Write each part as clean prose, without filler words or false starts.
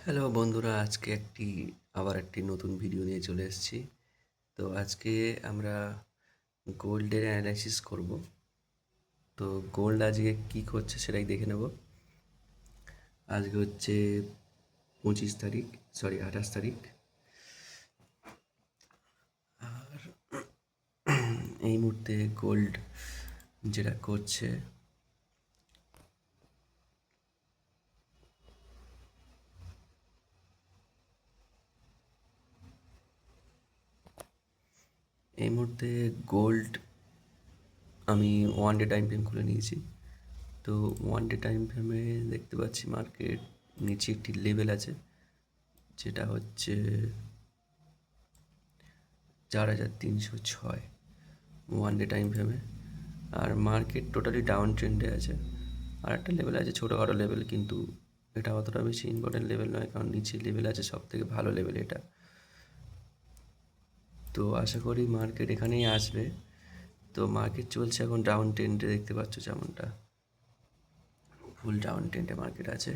Hello বন্ধুরা, আজকে আবার একটি নতুন ভিডিও নিয়ে চলে এসেছি। তো আজকে আমরা গোল্ডের অ্যানালাইসিস করব। তো গোল্ড আজকে কি করছে সেটাই দেখে নেব। আজকে হচ্ছে 25 তারিখ, সরি 28 তারিখ। আর এই মুহূর্তে গোল্ড যেটা করছে, এই মুহূর্তে গোল্ড আমি ওয়ান ডে টাইম ফ্রেম খুলে নিয়েছি। তো ওয়ান ডে টাইম ফ্রেমে দেখতে পাচ্ছি মার্কেট নিচে একটি লেভেল আছে, যেটা হচ্ছে 4306 ওয়ান ডে টাইম ফ্রেমে। আর মার্কেট টোটালি ডাউন ট্রেন্ডে আছে। আর একটা লেভেল আছে ছোটোখাটো লেভেল, কিন্তু এটা অতটা বেশি ইম্পর্টেন্ট লেভেল নয়, কারণ নিচে লেভেল আছে সব থেকে ভালো লেভেল এটা। তো আশা করি মার্কেট এখানেই আসবে। তো মার্কেট চলছে এখন ডাউন ট্রেন্ডে, দেখতে পাচ্ছ যেমনটা ফুল ডাউন ট্রেন্ডে মার্কেট আছে।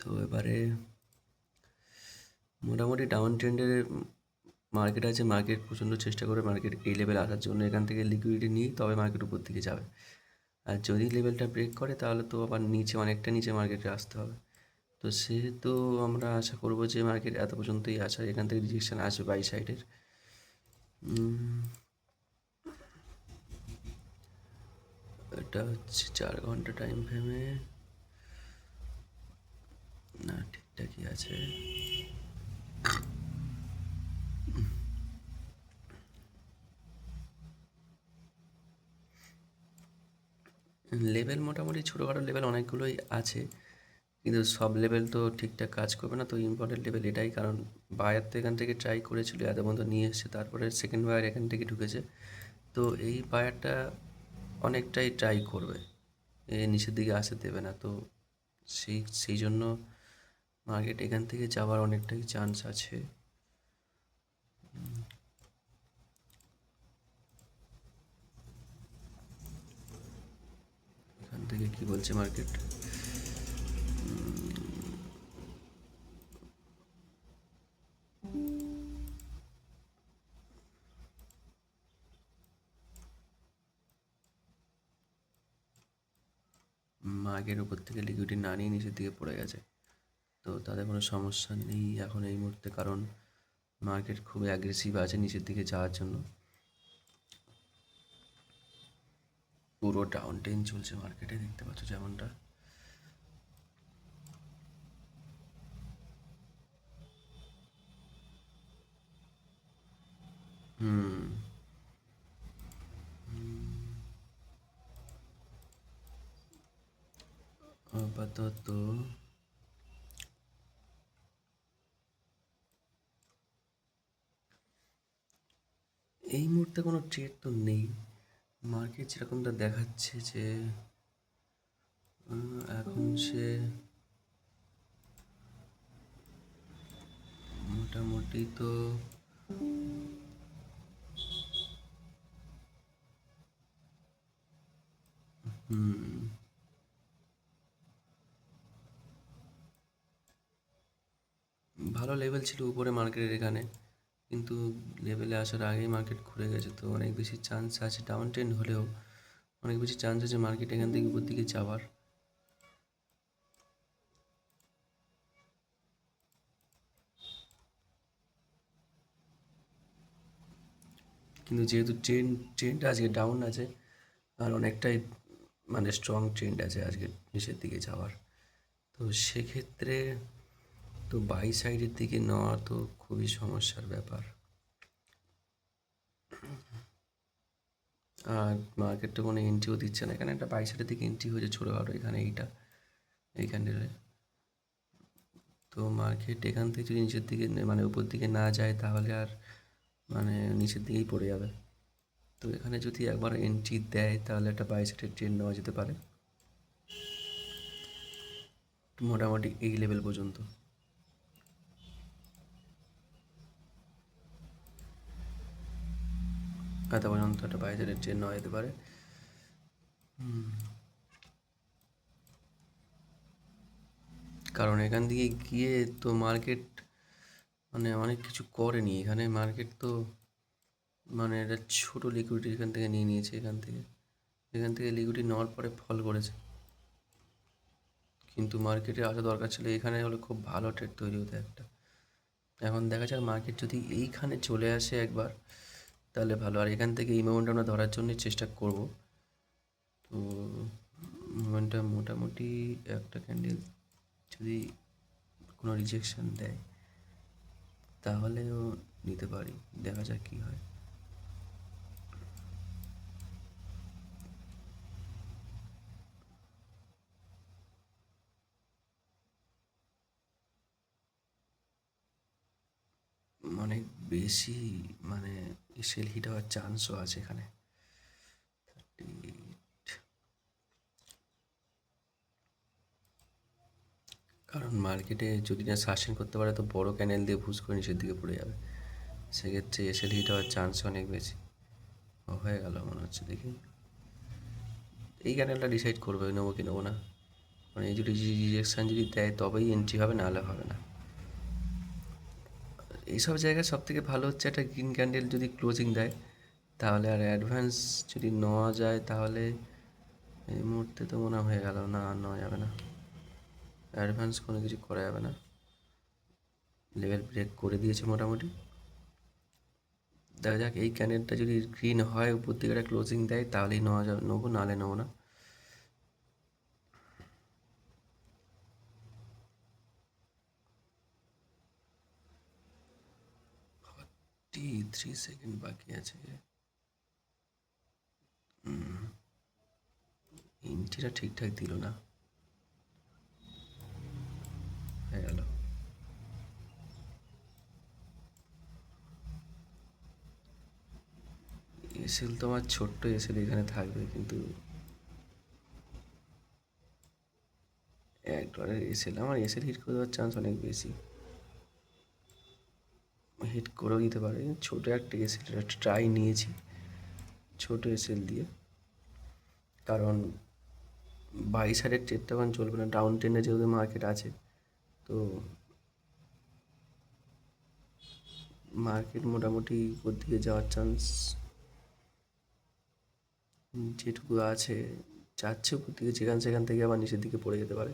তো এবারে মোটামুটি ডাউন ট্রেন্ডের মার্কেট আছে। মার্কেট প্রচণ্ড চেষ্টা করে মার্কেট এই লেভেল আসার জন্য, এখান থেকে লিকুইডিটি নিয়ে তবে মার্কেট উপর দিকে যাবে। আর যদি লেভেলটা ব্রেক করে তাহলে তো আবার নিচে, অনেকটা নিচে মার্কেটে আসতে হবে। তো সেহেতু আমরা আশা করব যে মার্কেট এত পর্যন্তই আসা, এখান থেকে রিজেকশন আসবে বাই সাইডের। এটা হচ্ছে 4 ঘন্টা টাইম ফ্রেমে, না ঠিকঠাকই আছে। লেভেল মোটামুটি ছোটোখাটো লেভেল অনেকগুলোই আছে, কিন্তু সব লেভেল তো ঠিকঠাক কাজ করবে না। তো ইম্পর্টেন্ট লেভেল এটাই, কারণ বায়ার তো এখান থেকে ট্রাই করেছিল, এত পর্যন্ত নিয়ে এসছে, তারপরে সেকেন্ড বায়ার এখান থেকে ঢুকেছে। তো এই বায়ারটা অনেকটাই ট্রাই করবে, এ নিচের দিকে আসতে দেবে না। তো সেই জন্য মার্কেট এখান থেকে যাওয়ার অনেকটাই চান্স আছে। এখান থেকে কি বলছে মার্কেট? মার্কেট উপর থেকে লিকুইডিটি না নিয়ে নিচের দিকে পড়ে গেছে। তো তাদের কোনো সমস্যা নেই এখন এই মুহূর্তে, কারণ মার্কেট খুবই অ্যাগ্রেসিভ আছে নিচের দিকে যাওয়ার জন্য। পুরো ডাউন ট্রেন চলছে মার্কেটে, দেখতে পাচ্ছ যেমনটা। আপাতত এই মুহূর্তে কোনো ট্রেড তো নেই। মার্কেট যেরকমটা দেখাচ্ছে যে এখন সে মোটামুটি তো ভালো লেভেল ছিল উপরে মার্কেটের এখানে, কিন্তু লেভেলে আসার আগেই মার্কেট ঘুরে গেছে। তো অনেক বেশি চান্স আছে, ডাউন ট্রেন্ড হলেও অনেক বেশি চান্স আছে মার্কেট এখান থেকে উপর দিকে যাওয়ার। কিন্তু যেহেতু ট্রেন্ডটা আজকে ডাউন আছে, আর অনেকটাই মানে স্ট্রং ট্রেন্ড আছে আজকে নিচের দিকে যাওয়ার, তো সেক্ষেত্রে তো বাই সাইডের দিকে নেওয়া তো খুবই সমস্যার ব্যাপার। আর মার্কেট তো কোনো এন্ট্রিও দিচ্ছে না, এখানে একটা বাই সাইডের দিকে এন্ট্রি হয়েছে ছোটোখাটো, এখানে এইখানে। তো মার্কেট এখান থেকে যদি নিচের দিকে মানে উপর দিকে না যায়, তাহলে আর মানে নিচের দিকেই পড়ে যাবে। তো এখানে যদি একবার এন্ট্রি দেয় তাহলে একটা বাই সাইডের ট্রেন্ড নেওয়া যেতে পারে মোটামুটি এই লেভেল পর্যন্ত। এত পর্যন্ত একটা বাই সাইডের ট্রেন্ড নেওয়া যেতে পারে। কারণ এখান থেকে গিয়ে তো মার্কেট মানে অনেক কিছু করেনি এখানে মার্কেট তো মানে এটা ছোটো লিকুইডিটি এখান থেকে নিয়ে নিয়েছে এখান থেকে লিকুইডিটি নেওয়ার পরে ফল করেছে, কিন্তু মার্কেটে আসা দরকার ছিল, এখানে হলে খুব ভালো ট্রেড তৈরি হতো একটা। এখন দেখা যাক মার্কেট যদি এইখানে চলে আসে একবার তাহলে ভালো, আর এখান থেকে এই মোমেন্টটা আমরা ধরার জন্যই চেষ্টা করব। তো মোমেন্টটা মোটামুটি একটা ক্যান্ডেল যদি কোনো রিজেকশন দেয় তাহলেও নিতে পারি, দেখা যাক কী হয়। অনেক বেশি মানে সেল হিট হওয়ার চান্সও আছে এখানে। কারণ মার্কেটে যদি না সাস্টেন করতে পারে তো বড় ক্যানেল দিয়ে ভুজ করে নিচের দিকে পড়ে যাবে, সেক্ষেত্রে এসএল হিট হওয়ার চান্স অনেক বেশি। হয়ে গেল মনে হচ্ছে, দেখি এই ক্যানেলটা ডিসাইড করবে নেবো কি নেবো না, মানে এই যদি রিজেকশান যদি দেয় তবেই এন্ট্রি হবে, নাহলে হবে না। এইসব জায়গায় সব থেকে ভালো হচ্ছে একটা গ্রিন ক্যান্ডেল যদি ক্লোজিং দেয় তাহলে, আর অ্যাডভান্স যদি নেওয়া যায় তাহলে এই মুহূর্তে তো মনে হয়ে গেল না, আর নেওয়া যাবে না, অ্যাডভান্স কোনো কিছু করা যাবে না, লেভেল ব্রেক করে দিয়েছে মোটামুটি। দেখা যাক এই ক্যান্ডেলটা যদি গ্রিন হয় উপর দিকে একটা ক্লোজিং দেয় তাহলেই নেওয়া যাবে, নেবো, নাহলে নেবো না। টি 3 সেকেন্ড বাকি আছে, এন্ট্রিটা ঠিকঠাক দিল না, হয়ে গেল। এসএল তো আমার ছোট্ট এসএল এখানে থাকবে, কিন্তু $1 এসএল, আমার এসএল হিট করে দেওয়ার চান্স অনেক বেশি, হিট করেও দিতে পারে। ছোটো একটা এসএল ট্রাই নিয়েছি ছোটো এসএল দিয়ে, কারণ বাই সাইডের ট্রেডটা এখন চলবে না, ডাউন ট্রেন্ডে যেহেতু মার্কেট আছে, তো মার্কেট মোটামুটি উপর দিকে যাওয়ার চান্স যেটুকু আছে যাচ্ছে উপর দিকে, সেখান থেকে আবার নিচের দিকে পড়ে যেতে পারে।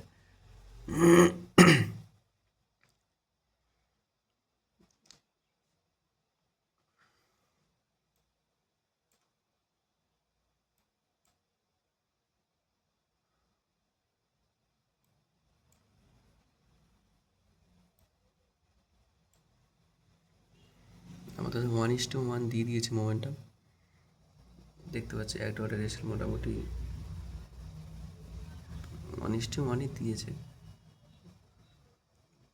আমাদের 1:1 দিয়ে দিয়েছে মোমেন্টাম, দেখতে পাচ্ছি $1 এসে মোটামুটি 1:1ই দিয়েছে,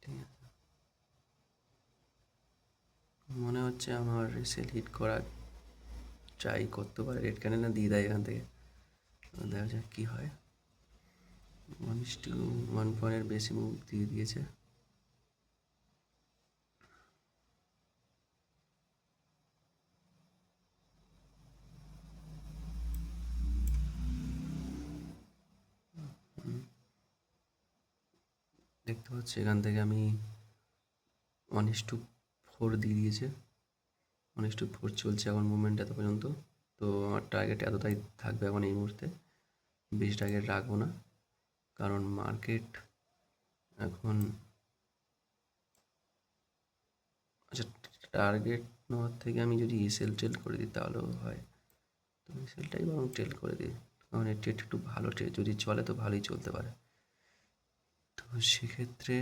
ঠিক আছে। মনে হচ্ছে আমার রেসেল হিট করার ট্রাই করতে পারে, রেড ক্যান্ডেল না দিয়ে দেয় এখান থেকে, দেখা যাক কী হয়। 1:1 পয়েন্টের বেশি মুভ দিয়ে দিয়েছে। দেখতে পাচ্ছি এখান থেকে আমি 1:4 দিয়ে দিয়েছে, 1:4 চলছে এখন মুভমেন্ট এত পর্যন্ত। তো আমার টার্গেট এতটাই থাকবে এখন এই মুহূর্তে, বেশি টার্গেট রাখবো না, কারণ মার্কেট এখন, আচ্ছা টার্গেট নেওয়ার থেকে আমি যদি এসএল ট্রেল করে দিই তাহলেও হয়, তো এসএলটাই বরং ট্রেল করে দিই, কারণ এই ট্রেড একটু ভালো ট্রেড, যদি চলে তো ভালোই চলতে পারে। তো সেক্ষেত্রে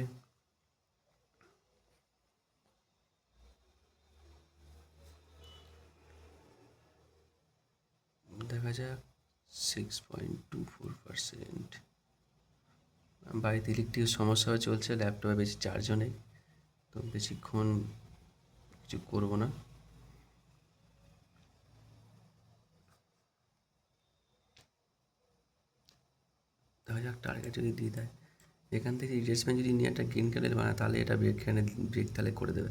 দেখা যাক 6.24%। বাড়িতে ইলেকট্রিক সমস্যা চলছে, ল্যাপটপে বেশি চার্জও নেই, তো বেশিক্ষণ কিছু করবো না। দেখা যাক টার্গেট যদি দিয়ে দেয়, এখান থেকে রিট্রেসমেন্ট যদি নিয়ে একটা গ্রিন ক্যান্ডেল বানায় তাহলে এটা ব্রেক তাহলে করে দেবে,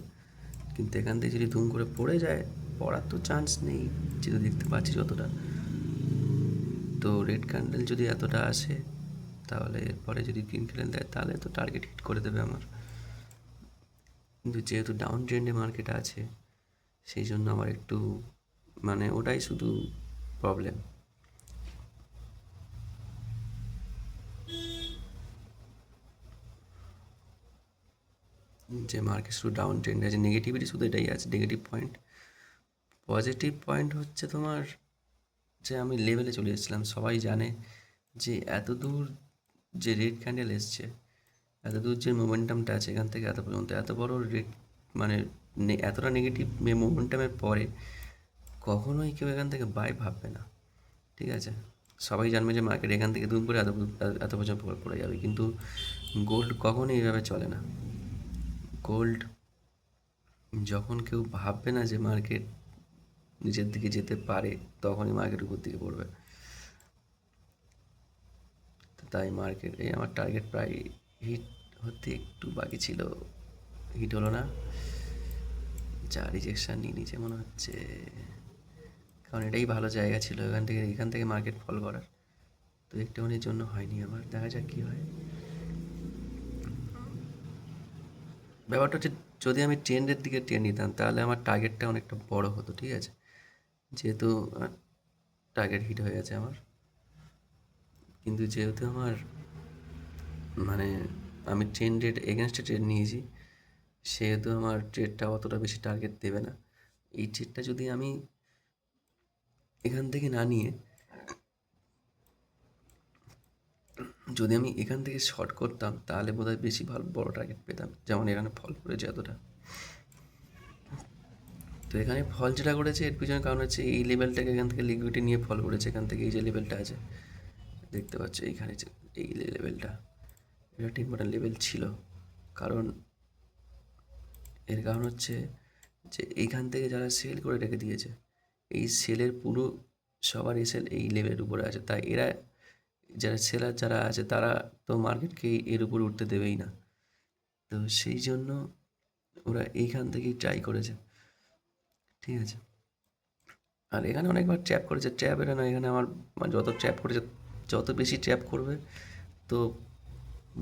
কিন্তু এখান থেকে যদি ধুম করে পড়ে যায়, পড়ার তো চান্স নেই যেহেতু দেখতে পাচ্ছি যতটা, তো রেড ক্যান্ডেল যদি এতটা আসে তাহলে এরপরে যদি গ্রিন ক্যান্ডেল দেয় তাহলে তো টার্গেট হিট করে দেবে আমার। কিন্তু যেহেতু ডাউন ট্রেন্ডে মার্কেট আছে সেই জন্য আমার একটু মানে ওটাই শুধু প্রবলেম, যে মার্কেট শুধু ডাউন ট্রেন্ডে আছে। নেগেটিভিটি শুধু এটাই আছে নেগেটিভ পয়েন্ট। পজিটিভ পয়েন্ট হচ্ছে তোমার যে আমি লেভেলে চলে এসেছিলাম, সবাই জানে যে এত দূর যে রেড ক্যান্ডেল এসছে, এত দূর যে মোমেন্টামটা আছে এখান থেকে এত পর্যন্ত, এত বড় রেড মানে এতটা নেগেটিভ মোমেন্টামের পরে কখনোই কেউ এখান থেকে বাই ভাববে না, ঠিক আছে। সবাই জানবে যে মার্কেট এখান থেকে দুম করে এত পর্যন্ত পড়ে যাবে, কিন্তু গোল্ড কখনোই এইভাবে চলে না। গোল্ড যখন কেউ ভাববে না যে মার্কেট নিচের দিকে যেতে পারে তখনই মার্কেট উপর দিকে পড়বে। তো তাই মার্কেট এই আমার টার্গেট প্রায় হিট হতে একটু বাকি ছিল, হিট হলো না, যা রিজেকশান নিয়ে নিচে মনে হচ্ছে, কারণ এটাই ভালো জায়গা ছিল এখান থেকে মার্কেট ফল করার। তো একটুখানির জন্য হয়নি আমার, দেখা যাক কী হয়। ব্যাপারটা হচ্ছে যদি আমি ট্রেন্ডের দিকে ট্রেন্ড নিতাম তাহলে আমার টার্গেটটা অনেকটা বড় হতো, ঠিক আছে। যেহেতু টার্গেট হিট হয়ে গেছে আমার, কিন্তু যেহেতু আমার মানে আমি ট্রেন্ডের এগেনস্টে ট্রেড নিয়েছি সেহেতু আমার ট্রেডটা অতটা বেশি টার্গেট দেবে না। এই ট্রেডটা যদি আমি এখান থেকে না নিয়ে যদি আমি এখান থেকে শর্ট করতাম তাহলে বোধহয় বেশি ভালো বড় টার্গেট পেতাম, যেমন এখানে ফল করেছে এতটা। তো এখানে ফল যেটা করেছে এর পিছনে কারণ হচ্ছে এই লেভেলটাকে এখান থেকে লিকুইডিটি নিয়ে ফল করেছে, এখান থেকে এই যে লেভেলটা আছে দেখতে পাচ্ছ এইখানে যে এই লেভেলটা, এটা একটা ইম্পর্টেন্ট লেভেল ছিল। কারণ এর কারণ হচ্ছে যে এইখান থেকে যারা সেল করে রেখে দিয়েছে, এই সেলের পুরো সবার এই সেল এই লেভেলের উপরে আছে, তাই এরা যারা সেলার যারা আছে তারা তো মার্কেটকে এর উপর উঠতে দেবেই না। তো সেই জন্য ওরা এইখান থেকেই ট্রাই করেছে, ঠিক আছে। আর এখানে অনেকবার ট্র্যাপ করেছে, ট্র্যাপ এটা না, এখানে আমার মানে যত ট্র্যাপ করেছে, যত বেশি ট্র্যাপ করবে তো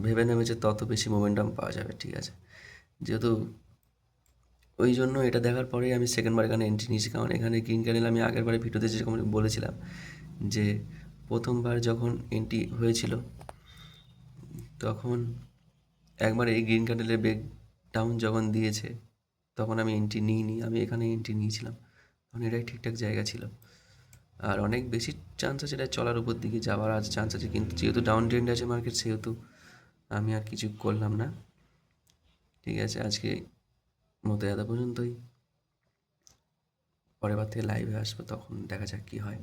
ভেবে নেমেছে তত বেশি মোমেন্টাম পাওয়া যাবে, ঠিক আছে। যেহেতু ওই জন্য এটা দেখার পরেই আমি সেকেন্ডবার এখানে এন্ট্রি নিয়েছি, কারণ এখানে গ্রিন ক্যান্ডেল আমি আগের বারে ভিডিওতে যেরকম বলেছিলাম যে প্রথমবার যখন এন্ট্রি হয়েছিল তখন একবার এই গ্রিন ক্যান্ডেলের ব্রেক ডাউন যখন দিয়েছে তখন আমি এন্ট্রি নিইনি, আমি এখানে এন্ট্রি নিয়েছিলাম, কারণ এটাই ঠিকঠাক জায়গা ছিল। আর অনেক বেশি চান্স আছে এটা চলার উপর দিকে যাওয়ার আজ চান্স আছে, কিন্তু যেহেতু ডাউন ট্রেন্ডে আছে মার্কেট সেহেতু আমি আর কিছু করলাম না, ঠিক আছে। আজকে মতো এত পর্যন্তই, পরের বার থেকে লাইভে আসবো, তখন দেখা যাক কী হয়।